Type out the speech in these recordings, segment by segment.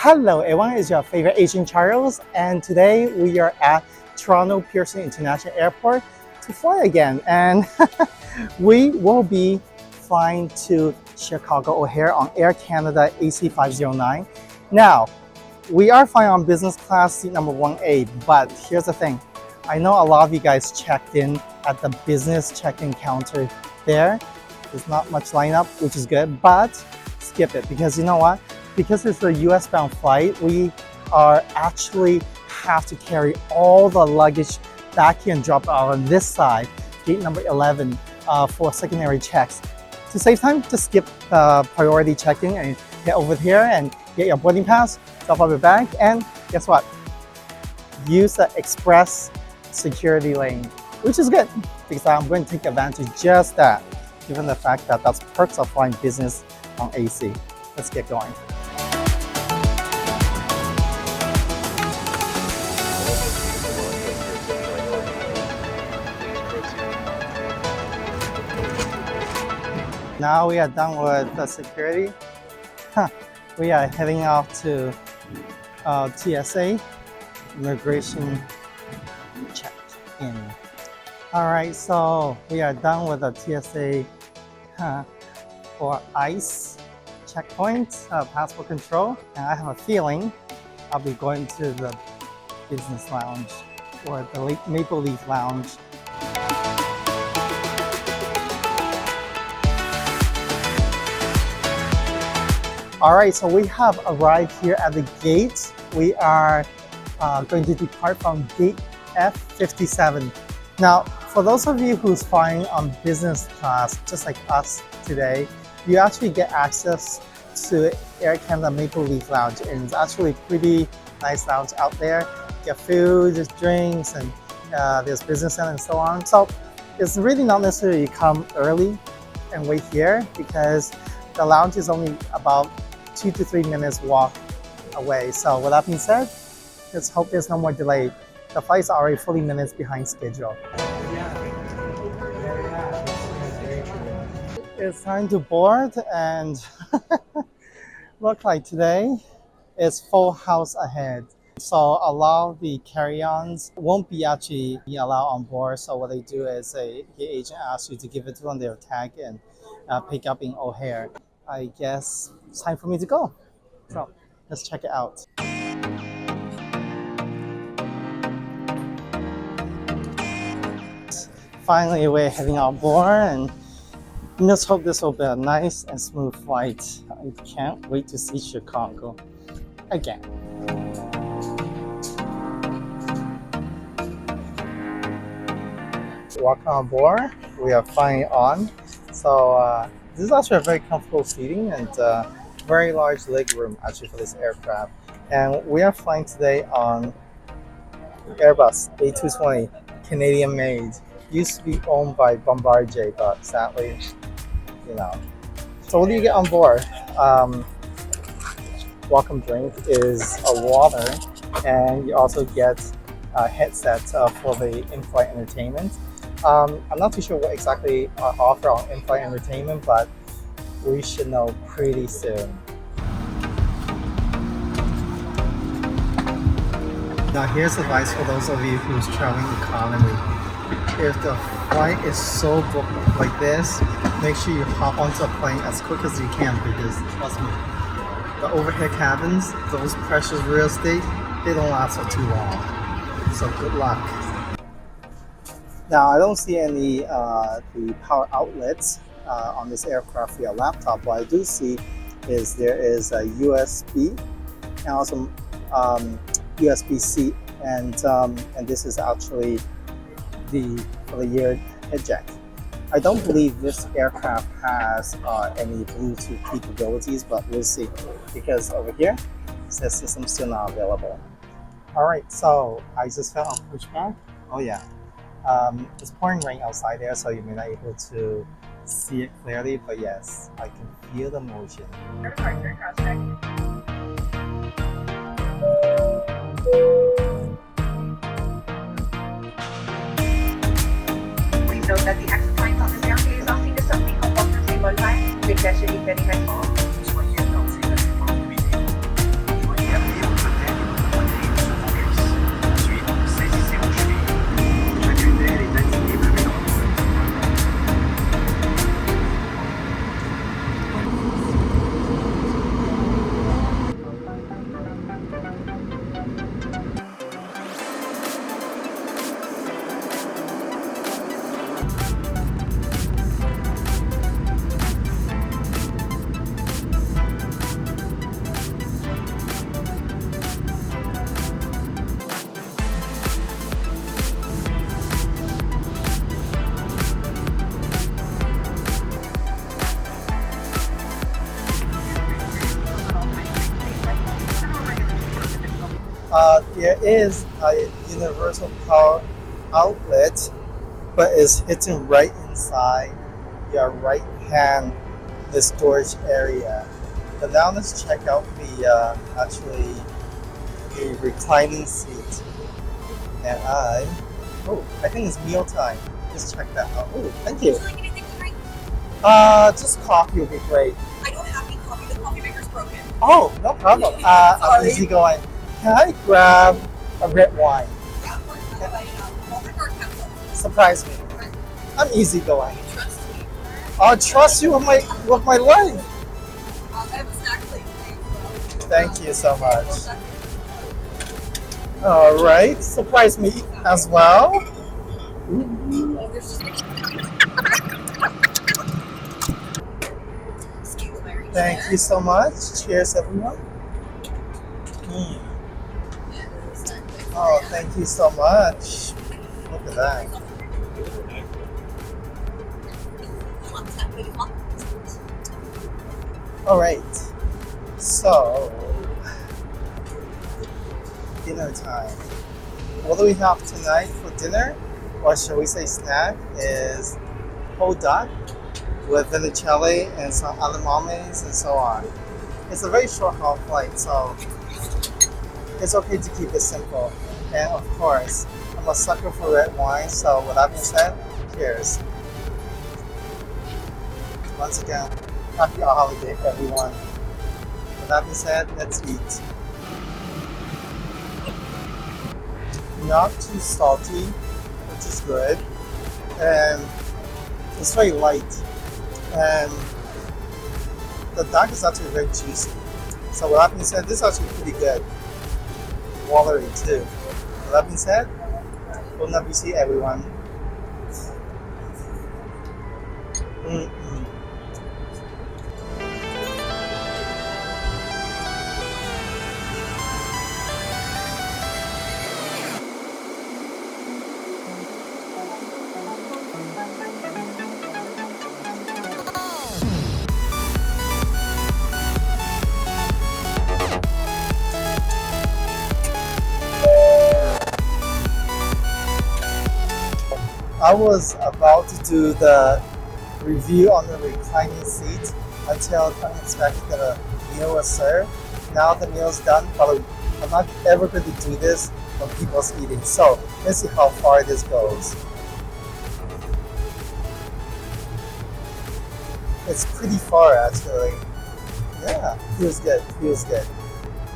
Hello everyone, it's your favorite Asian Charles, and today we are at Toronto Pearson International Airport to fly again, and we will be flying to Chicago O'Hare on Air Canada AC509. Now, we are flying on business class seat number 1A, but here's the thing. I know a lot of you guys checked in at the business check-in counter there. There's not much lineup, which is good, but skip it because you know what? Because it's a US bound flight, we are actually have to carry all the luggage back here and drop out on this side, gate number 11, for secondary checks. To save time, just skip priority check-in and get over here and get your boarding pass, drop off your bag, and guess what? Use the express security lane, which is good because I'm going to take advantage of just that, given the fact that that's perks of flying business on AC. Let's get going. Now we are done with the security. We are heading out to TSA, immigration check-in. All right, so we are done with the TSA for ICE checkpoint, passport control, and I have a feeling I'll be going to the business lounge or the Maple Leaf Lounge. All right, so we have arrived here at the gate. We are going to depart from gate F57. Now, for those of you who's flying on business class, just like us today, you actually get access to Air Canada Maple Leaf Lounge, and it's actually a pretty nice lounge out there. You get food, there's drinks, and there's business center and so on. So it's really not necessary to come early and wait here because the lounge is only about 2 to 3 minutes walk away. So with that being said, let's hope there's no more delay. The flight's already 40 minutes behind schedule. It's time to board, and look like today is full house ahead. So a lot of the carry-ons won't be actually allowed on board. So what they do is the agent asks you to give it to them their tag and pick up in O'Hare. I guess it's time for me to go. So let's check it out. Finally, we're heading on board, and let's hope this will be a nice and smooth flight. I can't wait to see Chicago again. Welcome on board. We are finally on. So this is actually a very comfortable seating and very large leg room actually for this aircraft. And we are flying today on Airbus A220, Canadian made. Used to be owned by Bombardier, but sadly, you know. So what do you get on board? Welcome drink is a water, and you also get a headset for the in-flight entertainment. I'm not too sure what exactly offer on in-flight entertainment, but we should know pretty soon. Now here's advice for those of you who's traveling economy. If the flight is so booked like this, make sure you hop onto a plane as quick as you can because, trust me, the overhead cabins, those precious real estate, they don't last for too long. So good luck. Now I don't see any the power outlets on this aircraft for your laptop. What I do see is there is a USB and also USB-C, and this is actually for the ear head jack. I don't believe this aircraft has any Bluetooth capabilities, but we'll see because over here it says system still not available. All right, so I just felt a pushback. Oh yeah, it's pouring rain outside there, so you may not be able to see it clearly, but yes, I can feel the motion. Please note that the exit point on this airplane is off to something comfort table time, which actually very helpful. is a universal power outlet, but it's hidden right inside your right hand, the storage area. But now let's check out the actually the reclining seat. And I think it's meal time. Just check that out. Oh, thank you. Would you like anything to drink? Just coffee would be great. I don't have any coffee. The coffee maker's broken. Oh, no problem. I'm Sorry. easy going. Can I grab a red wine? Yeah, of course. Multi-card capsule. Surprise me. I'm easy going. Trust me. I'll trust you with my life. I have a snack plate. Thank you so much. All right, surprise me as well. Thank you so much. Cheers, everyone. Oh, thank you so much. Look at that. All right, so dinner time. What do we have tonight for dinner, or shall we say snack, is whole duck with vermicelli and some edamames and so on. It's a very short haul flight, so it's okay to keep it simple. And of course, I'm a sucker for red wine, so with that being said, cheers. Once again, happy holiday everyone. With that being said, let's eat. Not too salty, which is good, and it's very light, and the duck is actually very juicy. So with that being said, this is actually pretty good. Watery too. With that being said, bon appetit everyone. I was about to do the review on the reclining seat until unexpected the meal was served. Now the meal is done, but I'm not ever going to do this when people's eating. So let's see how far this goes. It's pretty far actually. Yeah, feels good, feels good.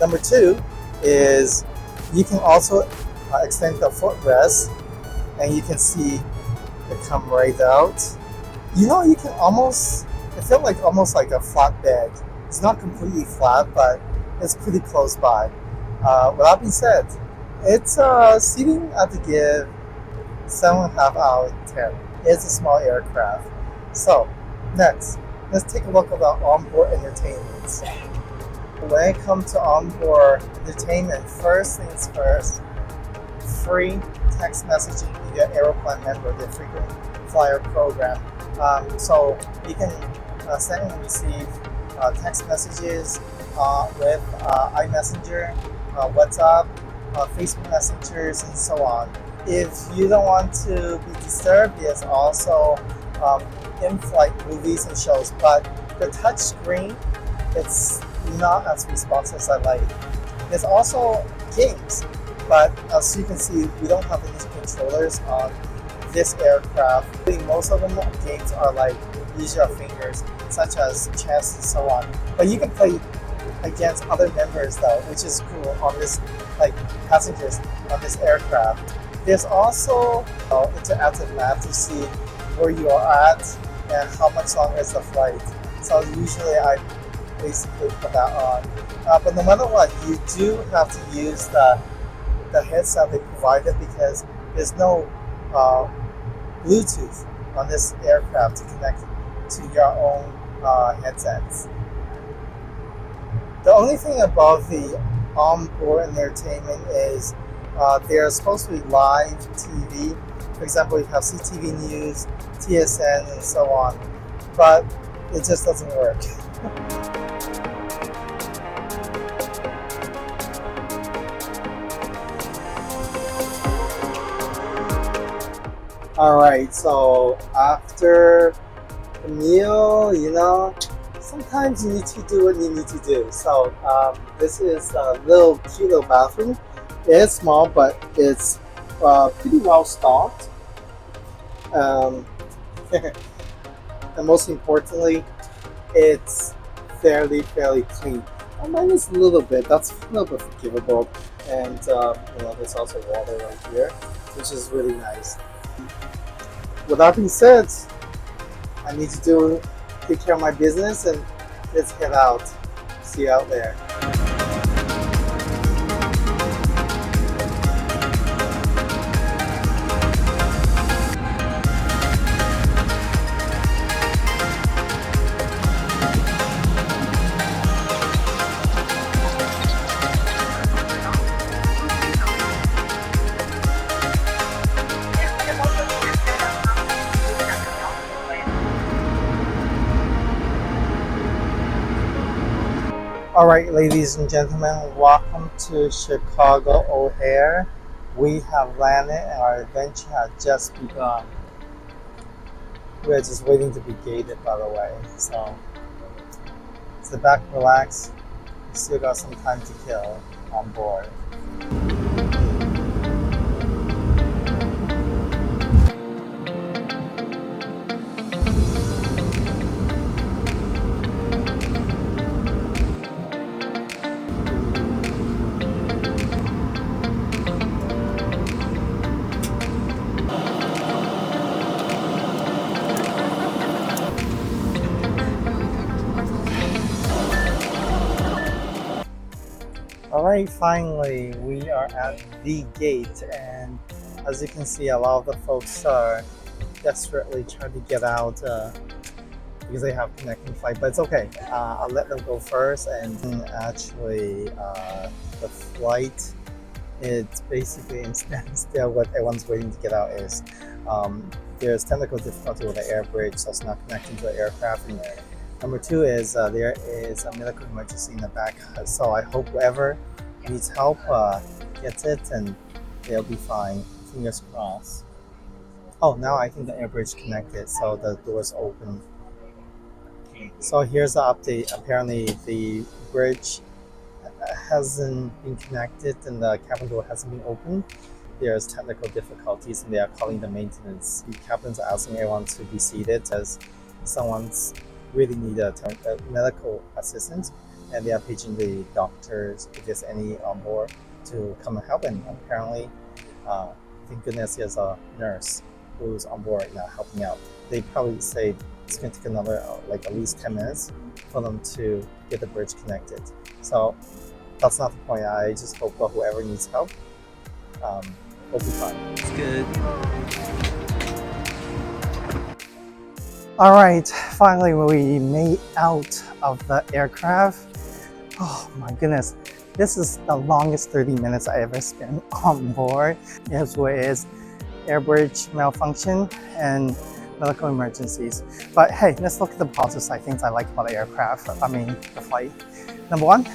Number two is you can also extend the footrest, and you can see it come right out. You know, you can almost, it felt like almost like a flat bed. It's not completely flat, but it's pretty close by. With that being said, it's seating at the give 7.5 out of 10. It's a small aircraft. So next, let's take a look at the onboard entertainment. When it comes to onboard entertainment, first things first, free text messaging if you're an aeroplane member, the frequent flyer program. So you can send and receive text messages with iMessenger, WhatsApp, Facebook messengers, and so on. If you don't want to be disturbed, there's also in-flight movies and shows, but the touch screen, it's not as responsive as I like. There's also games, but as you can see, we don't have any controllers on this aircraft. I think most of them games are like use your fingers, such as chess and so on. But you can play against other members though, which is cool on this, like passengers on this aircraft. There's also interactive map to see where you are at and how much longer is the flight. So usually I basically put that on. But no matter what, you do have to use the headset they provided because there's no Bluetooth on this aircraft to connect to your own headsets. The only thing about the onboard entertainment is they're supposed to be live TV. For example, you have CTV News, TSN, and so on, but it just doesn't work. All right, so after a meal, you know, sometimes you need to do what you need to do. So this is a little cute little bathroom. It is small, but it's pretty well stocked. Um, and most importantly, it's fairly clean. Minus a little bit, that's a little bit forgivable. And you know, there's also water right here, which is really nice. With that being said, I need to take care of my business and let's head out. See you out there. All right, ladies and gentlemen, welcome to Chicago O'Hare. We have landed and our adventure has just begun. We're just waiting to be gated, by the way. So sit back, relax. We still got some time to kill on board. All right, finally, we are at the gate, and as you can see, a lot of the folks are desperately trying to get out because they have connecting flight, but it's okay. I'll let them go first, and actually, the flight, it's basically in standstill. What everyone's waiting to get out is there's technical difficulty with the air bridge, so it's not connecting to the aircraft. And number two is there is a medical emergency in the back, so I hope whoever needs help gets it and they'll be fine. Fingers crossed. Oh, now I think the air bridge connected, so the door's open. So here's the update. Apparently the bridge hasn't been connected and the cabin door hasn't been opened. There's technical difficulties and they are calling the maintenance. The captains are asking everyone to be seated as someone's really need a medical assistance, and they are paging the doctors if there's any on board to come and help. And apparently, thank goodness, there's a nurse who's on board now helping out. They probably say it's going to take another like at least 10 minutes for them to get the bridge connected. So that's not the point. I just hope that whoever needs help will be fine. It's good. All right, finally we made out of the aircraft. Oh my goodness, this is the longest 30 minutes I ever spent on board. As well as air bridge malfunction and medical emergencies. But hey, let's look at the positive side, things I like about the aircraft, the flight. Number one,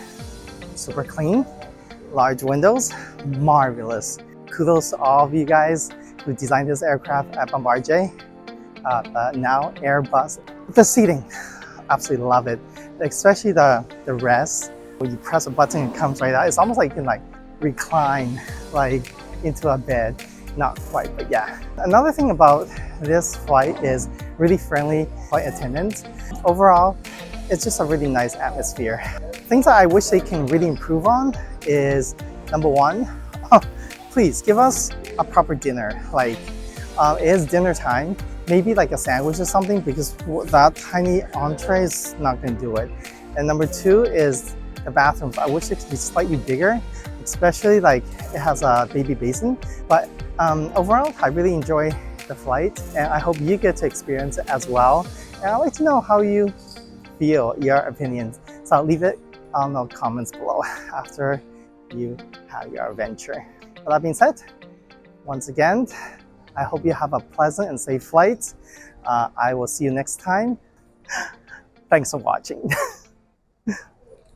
super clean, large windows, marvelous. Kudos to all of you guys who designed this aircraft at Bombardier. Now Airbus. The seating, absolutely love it. Especially the rest. When you press a button, it comes right out. It's almost like you can like recline like into a bed. Not quite, but yeah. Another thing about this flight is really friendly flight attendants. Overall, it's just a really nice atmosphere. Things that I wish they can really improve on is number one, please give us a proper dinner. Like it is dinner time. Maybe like a sandwich or something, because that tiny entree is not going to do it. And number two is the bathrooms. I wish it could be slightly bigger, especially like it has a baby basin. But overall, I really enjoy the flight and I hope you get to experience it as well. And I'd like to know how you feel, your opinions. So I'll leave it on the comments below after you have your adventure. With that being said, once again, I hope you have a pleasant and safe flight. I will see you next time. Thanks for watching.